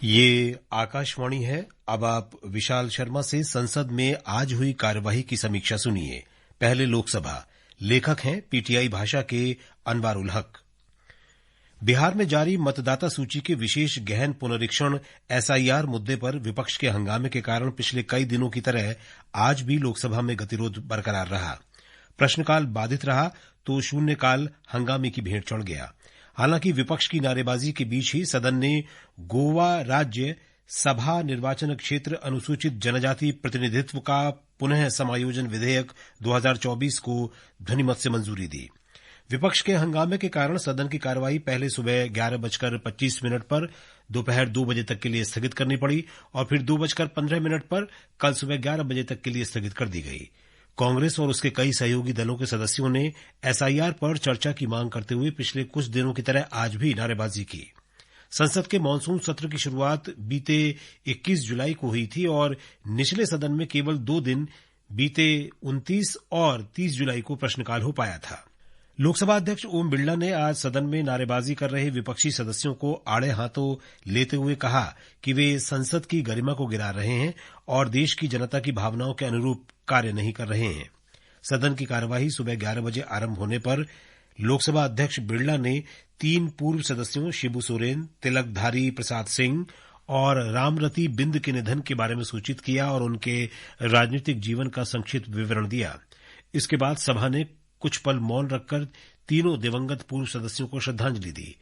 ये आकाशवाणी है। अब आप विशाल शर्मा से संसद में आज हुई कार्यवाही की समीक्षा सुनिए। पहले लोकसभा। लेखक हैं पीटीआई भाषा के अनवार उल हक। बिहार में जारी मतदाता सूची के विशेष गहन पुनरीक्षण एसआईआर मुद्दे पर विपक्ष के हंगामे के कारण पिछले कई दिनों की तरह आज भी लोकसभा में गतिरोध बरकरार रहा। प्रश्नकाल बाधित रहा तो शून्यकाल हंगामे की भेंट चढ़ गया। हालांकि विपक्ष की नारेबाजी के बीच ही सदन ने गोवा राज्य सभा निर्वाचन क्षेत्र अनुसूचित जनजाति प्रतिनिधित्व का पुनः समायोजन विधेयक 2024 को ध्वनिमत से मंजूरी दी। विपक्ष के हंगामे के कारण सदन की कार्यवाही पहले सुबह 11:25 पर दोपहर 2 बजे तक के लिए स्थगित करनी पड़ी और फिर 2:15 पर कल सुबह 11 बजे तक के लिए स्थगित कर दी गई। कांग्रेस और उसके कई सहयोगी दलों के सदस्यों ने एसआईआर पर चर्चा की मांग करते हुए पिछले कुछ दिनों की तरह आज भी नारेबाजी की। संसद के मानसून सत्र की शुरुआत बीते 21 जुलाई को हुई थी और निचले सदन में केवल 2 दिन बीते 29 और 30 जुलाई को प्रश्नकाल हो पाया था। लोकसभा अध्यक्ष ओम बिरला ने आज सदन में नारेबाजी कर रहे विपक्षी सदस्यों को आड़े हाथों लेते हुए कहा कि वे संसद की गरिमा को गिरा रहे हैं और देश की जनता की भावनाओं के अनुरूप कार्य नहीं कर रहे हैं। सदन की कार्यवाही सुबह 11 बजे आरंभ होने पर लोकसभा अध्यक्ष बिरला ने 3 पूर्व सदस्यों शिबू सोरेन, तिलकधारी प्रसाद सिंह और रामरती बिंद के निधन के बारे में सूचित किया और उनके राजनीतिक जीवन का संक्षिप्त विवरण दिया। इसके बाद सभा ने कुछ पल मौन रखकर तीनों दिवंगत पूर्व सदस्यों को श्रद्धांजलि दी।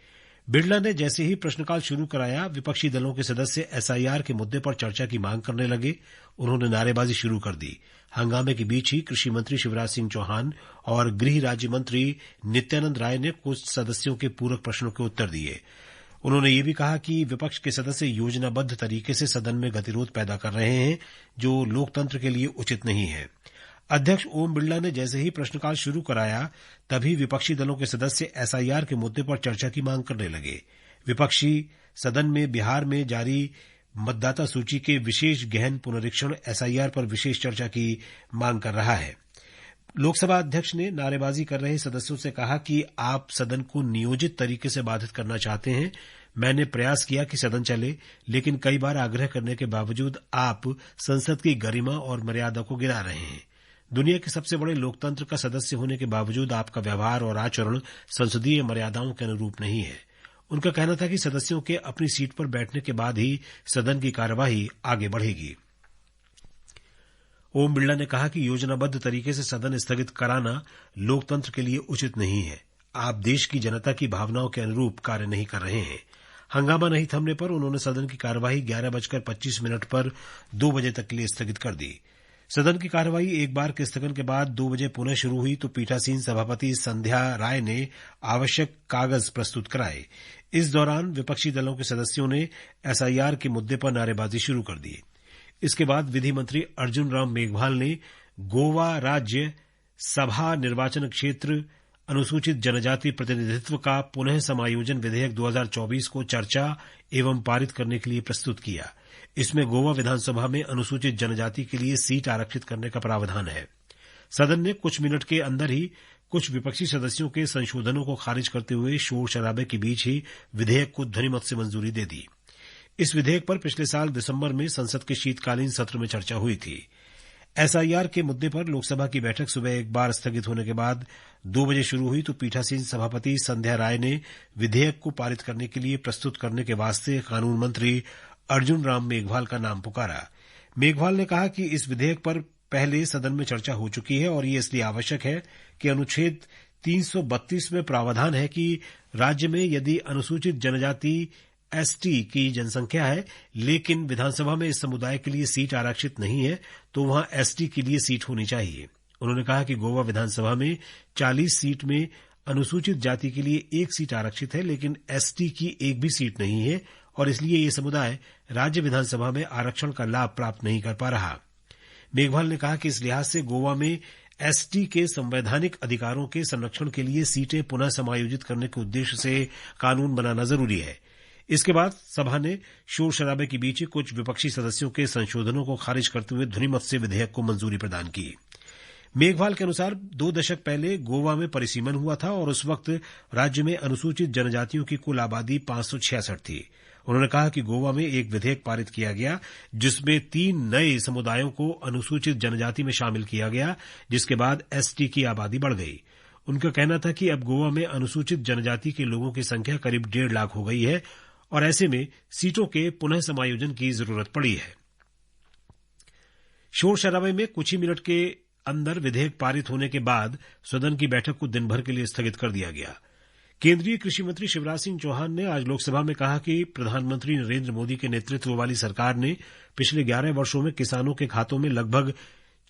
बिरला ने जैसे ही प्रश्नकाल शुरू कराया, विपक्षी दलों के सदस्य एसआईआर के मुद्दे पर चर्चा की मांग करने लगे। उन्होंने नारेबाजी शुरू कर दी। हंगामे के बीच ही कृषि मंत्री शिवराज सिंह चौहान और गृह राज्य मंत्री नित्यानंद राय ने कुछ सदस्यों के पूरक प्रश्नों के उत्तर दिए। उन्होंने ये भी कहा कि विपक्ष के सदस्य योजनाबद्ध तरीके से सदन में गतिरोध पैदा कर रहे हैं, जो लोकतंत्र के लिए उचित नहीं है। अध्यक्ष ओम बिरला ने जैसे ही प्रश्नकाल शुरू कराया, तभी विपक्षी दलों के सदस्य एसआईआर के मुद्दे पर चर्चा की मांग करने लगे। विपक्षी सदन में बिहार में जारी मतदाता सूची के विशेष गहन पुनरीक्षण एसआईआर पर विशेष चर्चा की मांग कर रहा है। लोकसभा अध्यक्ष ने नारेबाजी कर रहे सदस्यों से कहा कि आप सदन को नियोजित तरीके से बाधित करना चाहते हैं। मैंने प्रयास किया कि सदन चले, लेकिन कई बार आग्रह करने के बावजूद आप संसद की गरिमा और मर्यादा को गिरा रहे हैं। दुनिया के सबसे बड़े लोकतंत्र का सदस्य होने के बावजूद आपका व्यवहार और आचरण संसदीय मर्यादाओं के अनुरूप नहीं है। उनका कहना था कि सदस्यों के अपनी सीट पर बैठने के बाद ही सदन की कार्यवाही आगे बढ़ेगी। ओम बिरला ने कहा कि योजनाबद्ध तरीके से सदन स्थगित कराना लोकतंत्र के लिए उचित नहीं है। आप देश की जनता की भावनाओं के अनुरूप कार्य नहीं कर रहे हैं। हंगामा नहीं थमने पर उन्होंने सदन की कार्यवाही 11:25 पर 2 बजे तक के लिए स्थगित कर दी। सदन की कार्यवाही एक बार के स्थगन के बाद 2 बजे पुनः शुरू हुई तो पीठासीन सभापति संध्या राय ने आवश्यक कागज प्रस्तुत कराए। इस दौरान विपक्षी दलों के सदस्यों ने एसआईआर के मुद्दे पर नारेबाजी शुरू कर दी। इसके बाद विधि मंत्री अर्जुन राम मेघवाल ने गोवा राज्य सभा निर्वाचन क्षेत्र अनुसूचित जनजाति प्रतिनिधित्व का पुनः समायोजन विधेयक 2024 को चर्चा एवं पारित करने के लिए प्रस्तुत किया। इसमें गोवा विधानसभा में अनुसूचित जनजाति के लिए सीट आरक्षित करने का प्रावधान है। सदन ने कुछ मिनट के अंदर ही कुछ विपक्षी सदस्यों के संशोधनों को खारिज करते हुए शोर शराबे के बीच ही विधेयक को ध्वनिमत से मंजूरी दे दी। इस विधेयक पर पिछले साल दिसंबर में संसद के शीतकालीन सत्र में चर्चा हुई थी। एसआईआर के मुद्दे पर लोकसभा की बैठक सुबह एक बार स्थगित होने के बाद 2 बजे शुरू हुई तो पीठासीन सभापति संध्या राय ने विधेयक को पारित करने के लिए प्रस्तुत करने के वास्ते कानून मंत्री अर्जुन राम मेघवाल का नाम पुकारा। मेघवाल ने कहा कि इस विधेयक पर पहले सदन में चर्चा हो चुकी है और ये इसलिए आवश्यक है कि अनुच्छेद 332 में प्रावधान है कि राज्य में यदि अनुसूचित जनजाति एसटी की जनसंख्या है, लेकिन विधानसभा में इस समुदाय के लिए सीट आरक्षित नहीं है, तो वहां एसटी के लिए सीट होनी चाहिए। उन्होंने कहा कि गोवा विधानसभा में 40 सीट में अनुसूचित जाति के लिए 1 सीट आरक्षित है, लेकिन एसटी की एक भी सीट नहीं है और इसलिए ये समुदाय राज्य विधानसभा में आरक्षण का लाभ प्राप्त नहीं कर पा रहा। मेघवाल ने कहा कि इस लिहाज से गोवा में एसटी के संवैधानिक अधिकारों के संरक्षण के लिए सीटें पुनः समायोजित करने के उद्देश्य से कानून बनाना जरूरी है। इसके बाद सभा ने शोर शराबे के बीच कुछ विपक्षी सदस्यों के संशोधनों को खारिज करते हुए ध्वनिमत से विधेयक को मंजूरी प्रदान की। मेघवाल के अनुसार 2 दशक पहले गोवा में परिसीमन हुआ था और उस वक्त राज्य में अनुसूचित जनजातियों की कुल आबादी 566 थी। उन्होंने कहा कि गोवा में एक विधेयक पारित किया गया जिसमें 3 नए समुदायों को अनुसूचित जनजाति में शामिल किया गया, जिसके बाद एसटी की आबादी बढ़ गई। उनका कहना था कि अब गोवा में अनुसूचित जनजाति के लोगों की संख्या करीब 1.5 लाख हो गई है और ऐसे में सीटों के पुनः समायोजन की जरूरत पड़ी है। शोर शराबे में कुछ ही मिनट के अंदर विधेयक पारित होने के बाद सदन की बैठक को दिन भर के लिए स्थगित कर दिया गया। केंद्रीय कृषि मंत्री शिवराज सिंह चौहान ने आज लोकसभा में कहा कि प्रधानमंत्री नरेंद्र मोदी के नेतृत्व वाली सरकार ने पिछले 11 वर्षों में किसानों के खातों में लगभग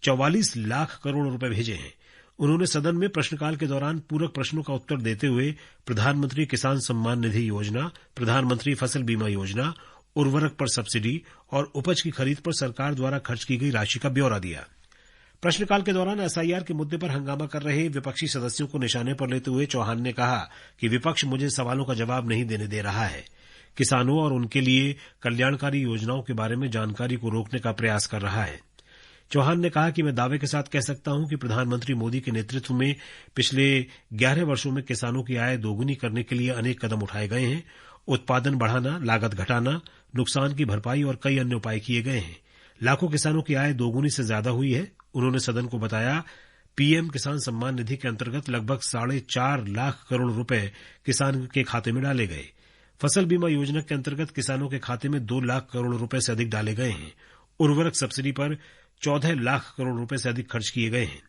44 लाख करोड़ रुपए भेजे हैं। उन्होंने सदन में प्रश्नकाल के दौरान पूरक प्रश्नों का उत्तर देते हुए प्रधानमंत्री किसान सम्मान निधि योजना, प्रधानमंत्री फसल बीमा योजना, उर्वरक पर सब्सिडी और उपज की खरीद पर सरकार द्वारा खर्च की गई राशि का ब्यौरा दिया। प्रश्नकाल के दौरान एसआईआर के मुद्दे पर हंगामा कर रहे विपक्षी सदस्यों को निशाने पर लेते हुए चौहान ने कहा कि विपक्ष मुझे सवालों का जवाब नहीं देने दे रहा है, किसानों और उनके लिए कल्याणकारी योजनाओं के बारे में जानकारी को रोकने का प्रयास कर रहा है। चौहान ने कहा कि मैं दावे के साथ कह सकता हूं कि प्रधानमंत्री मोदी के नेतृत्व में पिछले 11 वर्षों में किसानों की आय दोगुनी करने के लिए अनेक कदम उठाए गए हैं। उत्पादन बढ़ाना, लागत घटाना, नुकसान की भरपाई और कई अन्य उपाय किए गए हैं। लाखों किसानों की आय दोगुनी से ज्यादा हुई है। उन्होंने सदन को बताया पीएम किसान सम्मान निधि के अंतर्गत लगभग 4.5 लाख करोड़ रुपए किसान के खाते में डाले गए। फसल बीमा योजना के अंतर्गत किसानों के खाते में 2 लाख करोड़ रुपए से अधिक डाले गए हैं। उर्वरक सब्सिडी पर 14 लाख करोड़ रुपए से अधिक खर्च किए गए हैं।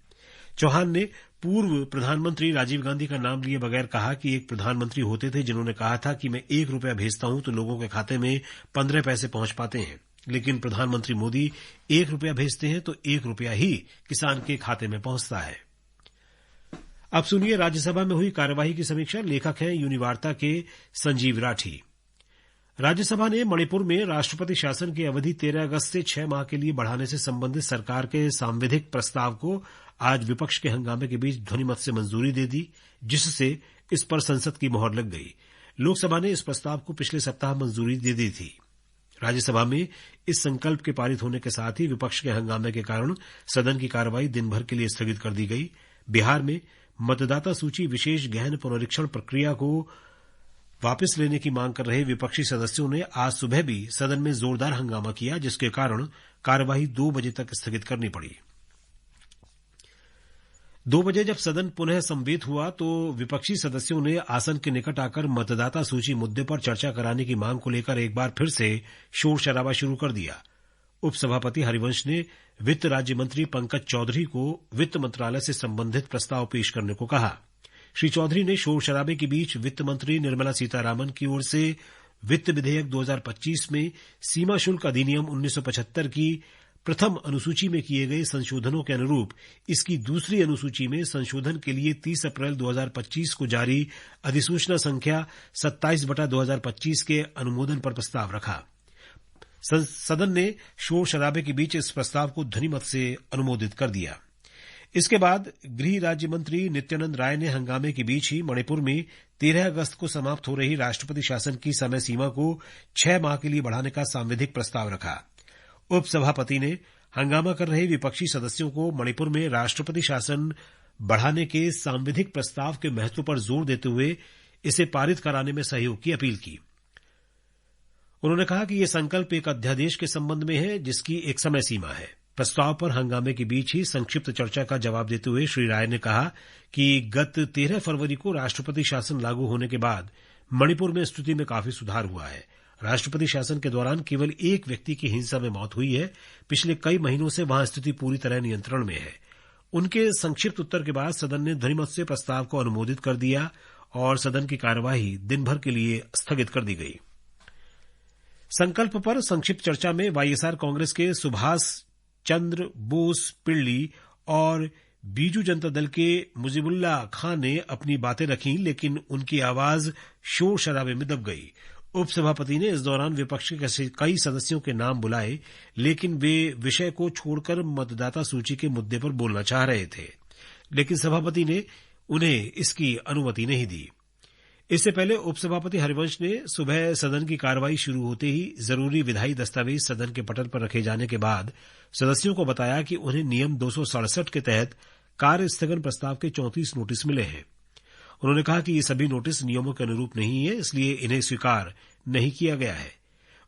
चौहान ने पूर्व प्रधानमंत्री राजीव गांधी का नाम लिए बगैर कहा कि एक प्रधानमंत्री होते थे जिन्होंने कहा था कि मैं 1 रुपया भेजता हूं तो लोगों के खाते में 15 पैसे पहुंच पाते हैं, लेकिन प्रधानमंत्री मोदी 1 रुपया भेजते हैं तो 1 रुपया ही किसान के खाते में पहुंचता है। अब सुनिए राज्यसभा में हुई कार्यवाही की समीक्षा। लेखक हैं यूनिवार्ता के संजीव राठी। राज्यसभा ने मणिपुर में राष्ट्रपति शासन की अवधि 13 अगस्त से 6 माह के लिए बढ़ाने से संबंधित सरकार के सांविधिक प्रस्ताव को आज विपक्ष के हंगामे के बीच ध्वनिमत से मंजूरी दे दी, जिससे इस पर संसद की मोहर लग गई। लोकसभा ने इस प्रस्ताव को पिछले सप्ताह मंजूरी दे दी थी। राज्यसभा में इस संकल्प के पारित होने के साथ ही विपक्ष के हंगामे के कारण सदन की कार्यवाही दिन भर के लिए स्थगित कर दी गई। बिहार में मतदाता सूची विशेष गहन पुनरीक्षण प्रक्रिया को वापस लेने की मांग कर रहे विपक्षी सदस्यों ने आज सुबह भी सदन में जोरदार हंगामा किया, जिसके कारण कार्यवाही 2 बजे तक स्थगित करनी पड़ी। 2 बजे जब सदन पुनः समवेत हुआ तो विपक्षी सदस्यों ने आसन के निकट आकर मतदाता सूची मुद्दे पर चर्चा कराने की मांग को लेकर एक बार फिर से शोर शराबा शुरू कर दिया। उपसभापति हरिवंश ने वित्त राज्य मंत्री पंकज चौधरी को वित्त मंत्रालय से संबंधित प्रस्ताव पेश करने को कहा। श्री चौधरी ने शोर शराबे के बीच वित्त मंत्री निर्मला सीतारामन की ओर से वित्त विधेयक 2025 में सीमा शुल्क अधिनियम 1975 की प्रथम अनुसूची में किए गए संशोधनों के अनुरूप इसकी दूसरी अनुसूची में संशोधन के लिए 30 अप्रैल 2025 को जारी अधिसूचना संख्या 27/2025 के अनुमोदन पर प्रस्ताव रखा। सदन ने शोर शराबे के बीच इस प्रस्ताव को ध्वनिमत से अनुमोदित कर दिया। इसके बाद गृह राज्य मंत्री नित्यानंद राय ने हंगामे के बीच ही मणिपुर में 13 अगस्त को समाप्त हो रही राष्ट्रपति शासन की समय सीमा को 6 माह के लिए बढ़ाने का सांविधिक प्रस्ताव रखा। उपसभापति ने हंगामा कर रहे विपक्षी सदस्यों को मणिपुर में राष्ट्रपति शासन बढ़ाने के सांविधिक प्रस्ताव के महत्व पर जोर देते हुए इसे पारित कराने में सहयोग की अपील की। उन्होंने कहा कि यह संकल्प एक अध्यादेश के संबंध में है जिसकी एक समय सीमा है। प्रस्ताव पर हंगामे के बीच ही संक्षिप्त चर्चा का जवाब देते हुए श्री राय ने कहा कि गत 13 फरवरी को राष्ट्रपति शासन लागू होने के बाद मणिपुर में स्थिति में काफी सुधार हुआ है। राष्ट्रपति शासन के दौरान केवल एक व्यक्ति की हिंसा में मौत हुई है। पिछले कई महीनों से वहां स्थिति पूरी तरह नियंत्रण में है। उनके संक्षिप्त उत्तर के बाद सदन ने ध्वनिमत से प्रस्ताव को अनुमोदित कर दिया और सदन की कार्यवाही दिन भर के लिए स्थगित कर दी गई। संकल्प पर संक्षिप्त चर्चा में वाईएसआर कांग्रेस के सुभाष चंद्र बोस पिल्ली और बीजू जनता दल के मुजीबुल्ला खान ने अपनी बातें रखी, लेकिन उनकी आवाज शोर शराबे में दब गई। उपसभापति ने इस दौरान विपक्ष के कई सदस्यों के नाम बुलाए, लेकिन वे विषय को छोड़कर मतदाता सूची के मुद्दे पर बोलना चाह रहे थे, लेकिन सभापति ने उन्हें इसकी अनुमति नहीं दी। इससे पहले उपसभापति हरिवंश ने सुबह सदन की कार्रवाई शुरू होते ही जरूरी विधायी दस्तावेज सदन के पटल पर रखे जाने के बाद सदस्यों को बताया कि उन्हें नियम 267 के तहत कार्य स्थगन प्रस्ताव के 34 नोटिस मिले हैं। उन्होंने कहा कि ये सभी नोटिस नियमों के अनुरूप नहीं है, इसलिए इन्हें स्वीकार नहीं किया गया है।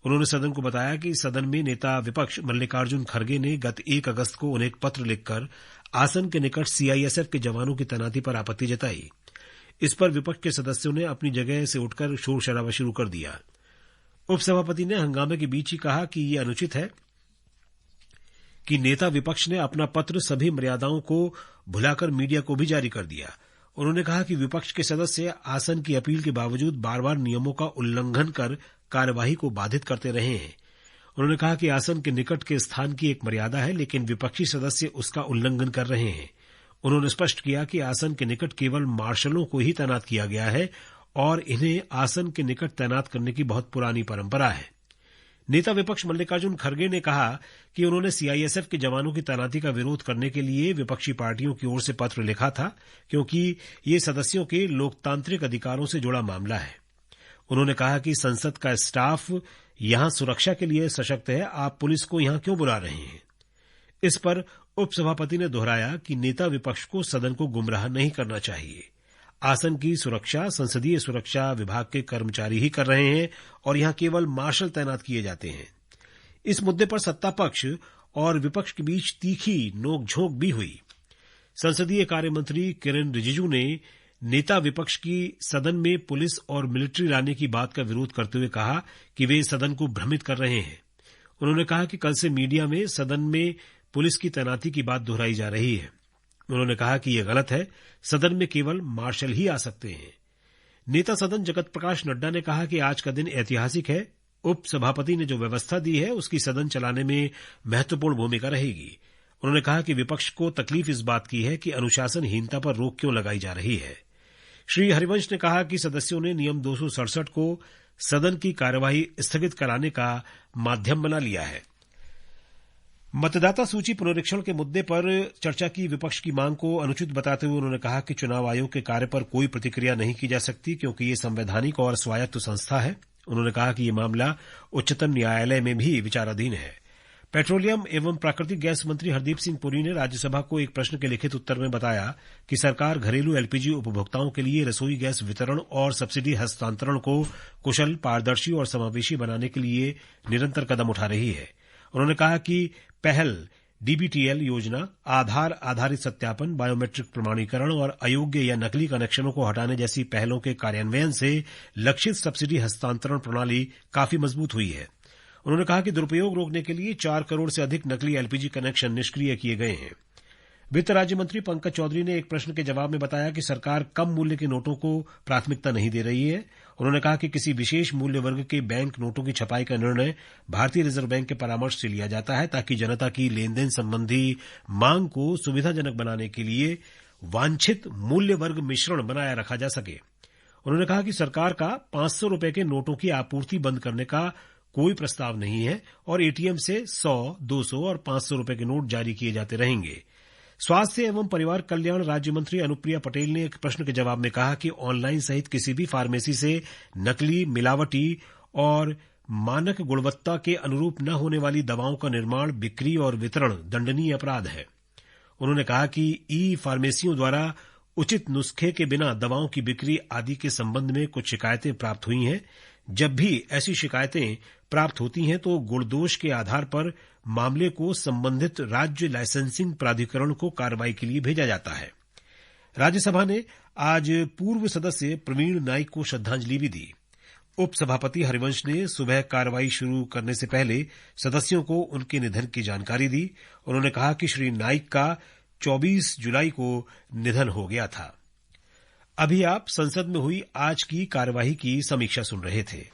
उन्होंने सदन को बताया कि सदन में नेता विपक्ष मल्लिकार्जुन खड़गे ने गत 1 अगस्त को उन्हें एक पत्र लिखकर आसन के निकट सीआईएसएफ के जवानों की तैनाती पर आपत्ति जताई। इस पर विपक्ष के सदस्यों ने अपनी जगह से उठकर शोर शराबा शुरू कर दिया। उपसभापति ने हंगामे के बीच ही कहा कि यह अनुचित है कि नेता विपक्ष ने अपना पत्र सभी मर्यादाओं को भुलाकर मीडिया को भी जारी कर दिया। उन्होंने कहा कि विपक्ष के सदस्य आसन की अपील के बावजूद बार बार नियमों का उल्लंघन कर कार्यवाही को बाधित करते रहे हैं। उन्होंने कहा कि आसन के निकट के स्थान की एक मर्यादा है, लेकिन विपक्षी सदस्य उसका उल्लंघन कर रहे हैं। उन्होंने स्पष्ट किया कि आसन के निकट केवल मार्शलों को ही तैनात किया गया है और इन्हें आसन के निकट तैनात करने की बहुत पुरानी परंपरा है। नेता विपक्ष मल्लिकार्जुन खड़गे ने कहा कि उन्होंने सीआईएसएफ के जवानों की तैनाती का विरोध करने के लिए विपक्षी पार्टियों की ओर से पत्र लिखा था, क्योंकि ये सदस्यों के लोकतांत्रिक अधिकारों से जुड़ा मामला है। उन्होंने कहा कि संसद का स्टाफ यहां सुरक्षा के लिए सशक्त है, आप पुलिस को यहां क्यों बुला रहे हैं। इस पर उपसभापति ने दोहराया कि नेता विपक्ष को सदन को गुमराह नहीं करना चाहिए। आसन की सुरक्षा संसदीय सुरक्षा विभाग के कर्मचारी ही कर रहे हैं और यहां केवल मार्शल तैनात किए जाते हैं। इस मुद्दे पर सत्ता पक्ष और विपक्ष के बीच तीखी नोकझोंक भी हुई। संसदीय कार्य मंत्री किरेन रिजिजू ने नेता विपक्ष की सदन में पुलिस और मिलिट्री लाने की बात का विरोध करते हुए कहा कि वे सदन को भ्रमित कर रहे हैं। उन्होंने कहा कि कल से मीडिया में सदन में पुलिस की तैनाती की बात दोहराई जा रही है। उन्होंने कहा कि यह गलत है, सदन में केवल मार्शल ही आ सकते हैं। नेता सदन जगत प्रकाश नड्डा ने कहा कि आज का दिन ऐतिहासिक है। उपसभापति ने जो व्यवस्था दी है उसकी सदन चलाने में महत्वपूर्ण भूमिका रहेगी। उन्होंने कहा कि विपक्ष को तकलीफ इस बात की है कि अनुशासनहीनता पर रोक क्यों लगाई जा रही है। श्री हरिवंश ने कहा कि सदस्यों ने नियम 267 को सदन की कार्यवाही स्थगित कराने का माध्यम बना लिया है। मतदाता सूची पुनरीक्षण के मुद्दे पर चर्चा की विपक्ष की मांग को अनुचित बताते हुए उन्होंने कहा कि चुनाव आयोग के कार्य पर कोई प्रतिक्रिया नहीं की जा सकती, क्योंकि ये संवैधानिक और स्वायत्त संस्था है। उन्होंने कहा कि यह मामला उच्चतम न्यायालय में भी विचाराधीन है। पेट्रोलियम एवं प्राकृतिक गैस मंत्री हरदीप सिंह पुरी ने राज्यसभा को एक प्रश्न के लिखित उत्तर में बताया कि सरकार घरेलू एलपीजी उपभोक्ताओं के लिए रसोई गैस वितरण और सब्सिडी हस्तांतरण को कुशल, पारदर्शी और समावेशी बनाने के लिए निरंतर कदम उठा रही है। उन्होंने कहा कि पहल डीबीटीएल योजना, आधार आधारित सत्यापन, बायोमेट्रिक प्रमाणीकरण और अयोग्य या नकली कनेक्शनों को हटाने जैसी पहलों के कार्यान्वयन से लक्षित सब्सिडी हस्तांतरण प्रणाली काफी मजबूत हुई है। उन्होंने कहा कि दुरुपयोग रोकने के लिए 4 करोड़ से अधिक नकली एलपीजी कनेक्शन निष्क्रिय किए गए हैं। वित्त राज्य मंत्री पंकज चौधरी ने एक प्रश्न के जवाब में बताया कि सरकार कम मूल्य के नोटों को प्राथमिकता नहीं दे रही है। उन्होंने कहा कि किसी विशेष मूल्य वर्ग के बैंक नोटों की छपाई का निर्णय भारतीय रिजर्व बैंक के परामर्श से लिया जाता है, ताकि जनता की लेनदेन संबंधी मांग को सुविधाजनक बनाने के लिए वांछित मूल्य वर्ग मिश्रण बनाया रखा जा सके। उन्होंने कहा कि सरकार का 500 रुपए के नोटों की आपूर्ति बंद करने का कोई प्रस्ताव नहीं है और एटीएम से 100, 200 और 500 रुपए के नोट जारी किए जाते रहेंगे। स्वास्थ्य एवं परिवार कल्याण राज्य मंत्री अनुप्रिया पटेल ने एक प्रश्न के जवाब में कहा कि ऑनलाइन सहित किसी भी फार्मेसी से नकली, मिलावटी और मानक गुणवत्ता के अनुरूप न होने वाली दवाओं का निर्माण, बिक्री और वितरण दंडनीय अपराध है। उन्होंने कहा कि ई फार्मेसियों द्वारा उचित नुस्खे के बिना दवाओं की बिक्री आदि के संबंध में कुछ शिकायतें प्राप्त हुई हैं। जब भी ऐसी शिकायतें प्राप्त होती हैं तो गुणदोष के आधार पर मामले को संबंधित राज्य लाइसेंसिंग प्राधिकरण को कार्रवाई के लिए भेजा जाता है। राज्यसभा ने आज पूर्व सदस्य प्रवीण नाइक को श्रद्धांजलि भी दी। उपसभापति हरिवंश ने सुबह कार्रवाई शुरू करने से पहले सदस्यों को उनके निधन की जानकारी दी। उन्होंने कहा कि श्री नाइक का 24 जुलाई को निधन हो गया था। अभी आप संसद में हुई आज की कार्यवाही की समीक्षा सुन रहे थे।